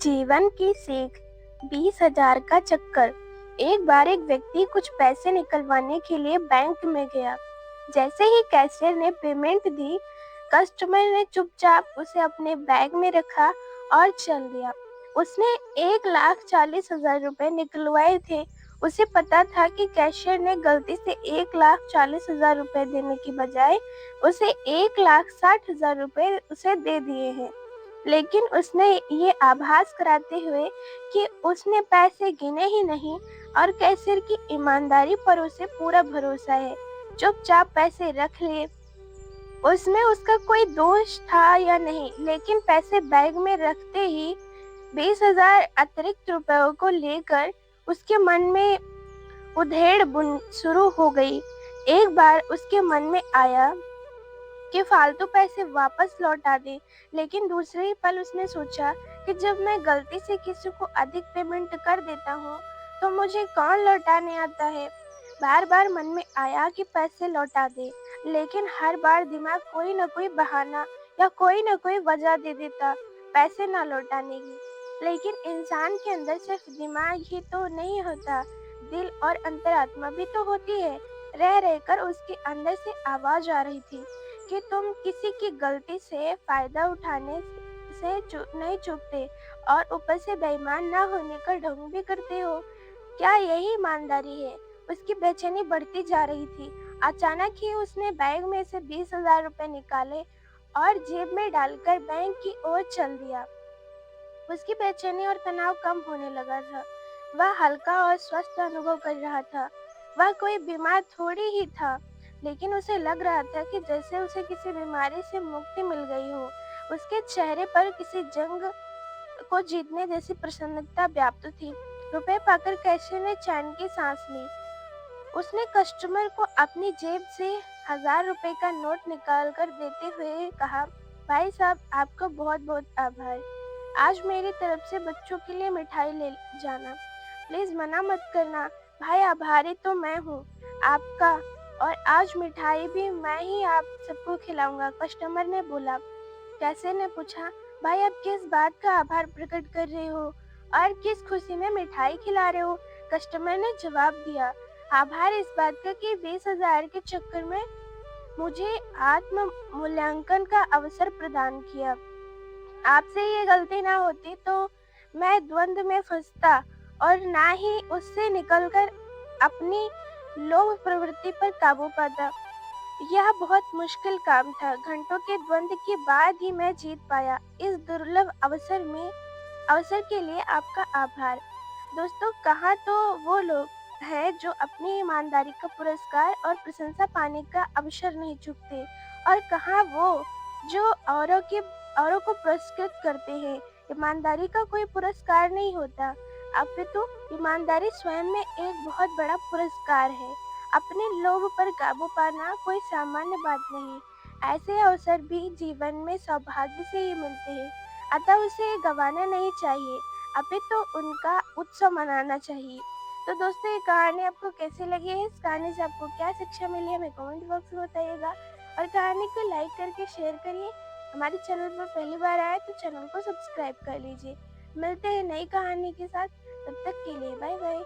जीवन की सीख 20,000 का चक्कर। एक बार एक व्यक्ति कुछ पैसे निकलवाने के लिए बैंक में गया। जैसे ही कैशियर ने पेमेंट दी, कस्टमर ने चुपचाप उसे अपने बैग में रखा और चल दिया। उसने 1,40,000 रुपए निकलवाए थे। उसे पता था कि कैशियर ने गलती से 1,40,000 रुपए देने की बजाय उसे 1,60,000 रुपए उसे दे दिए हैं। लेकिन उसने ये आभास कराते हुए कि उसने पैसे गिने ही नहीं और कैशियर की ईमानदारी पर उसे पूरा भरोसा है, चुपचाप पैसे रख लिए। उसमें उसका कोई दोष था या नहीं, लेकिन पैसे बैग में रखते ही 20,000 अतिरिक्त रुपयों को लेकर उसके मन में उधेड़ बुन शुरू हो गई। एक बार उसके मन में आया कि फालतू पैसे वापस लौटा दे, लेकिन दूसरे ही पल उसने सोचा कि जब मैं गलती से किसी को अधिक पेमेंट कर देता हूँ तो मुझे कौन लौटाने आता है। बार बार मन में आया कि पैसे लौटा दे, लेकिन हर बार दिमाग कोई न कोई बहाना या कोई न कोई वजह दे देता पैसे ना लौटाने की। लेकिन इंसान के अंदर सिर्फ दिमाग ही तो नहीं होता, दिल और अंतरात्मा भी तो होती है। रह रहकर उसके अंदर से आवाज आ रही थी कि तुम किसी की गलती से फायदा उठाने से नहीं चूकते और ऊपर से बेईमान ना होने का ढोंग भी करते हो। क्या यही ईमानदारी है? उसकी बेचैनी बढ़ती जा रही थी। अचानक ही उसने बैग में से 20,000 रुपए निकाले और जेब में डालकर बैंक की ओर चल दिया। उसकी बेचैनी और तनाव कम होने लगा था। वह हल्का और स्वस्थ अनुभव कर रहा था। वह कोई बीमार थोड़ी ही था, लेकिन उसे लग रहा था कि जैसे उसे किसी बीमारी से मुक्ति मिल गई हो। उसके चेहरे पर किसी जंग को जीतने जैसी प्रसन्नता व्याप्त थी। रुपए पाकर कैशियर ने चैन की सांस ली। उसने कस्टमर को अपनी जेब से 1,000 रुपए का नोट निकाल कर देते हुए कहा, भाई साहब, आपका बहुत बहुत आभार। आज मेरी तरफ से बच्चों के लिए मिठाई ले जाना, प्लीज मना मत करना। भाई, आभारी तो मैं हूँ आपका, और आज मिठाई भी मैं ही आप सबको खिलाऊंगा, कस्टमर ने बोला। कैशियर ने पूछा, भाई आप किस बात का आभार प्रकट कर रहे हो और किस खुशी में मिठाई खिला रहे हो? कस्टमर ने जवाब दिया, आभार इस बात का कि 20,000 के चक्कर में मुझे आत्म मूल्यांकन का अवसर प्रदान किया। आपसे ये गलती ना होती तो मैं द्वंद्व में फंसता और ना ही उससे निकलकर अपनी लोभ प्रवृत्ति पर काबू पाता। यह बहुत मुश्किल काम था। घंटों के द्वंद्व के बाद ही मैं जीत पाया। इस दुर्लभ अवसर के लिए आपका आभार। दोस्तों, कहाँ तो वो लोग हैं जो अपनी ईमानदारी का पुरस्कार और प्रशंसा पाने का अवसर नहीं चूकते, और कहाँ वो जो औरों को पुरस्कृत करते हैं। ईमानदारी का कोई पुरस्कार नहीं होता, अपितु ईमानदारी स्वयं में एक बहुत बड़ा पुरस्कार है। अपने लोभ पर काबू पाना कोई सामान्य बात नहीं। ऐसे अवसर भी जीवन में सौभाग्य से ही मिलते हैं, अतः उसे गंवाना नहीं चाहिए, अपितु उनका उत्सव मनाना चाहिए। तो दोस्तों, ये कहानी आपको कैसी लगी है? इस कहानी से आपको क्या शिक्षा मिली है, हमें कमेंट बॉक्स में बताइएगा, और कहानी को लाइक करके शेयर करिए। हमारे चैनल पर पहली बार आए तो चैनल को सब्सक्राइब कर लीजिए। मिलते हैं नई कहानी के साथ, तब तक के लिए बाय बाय।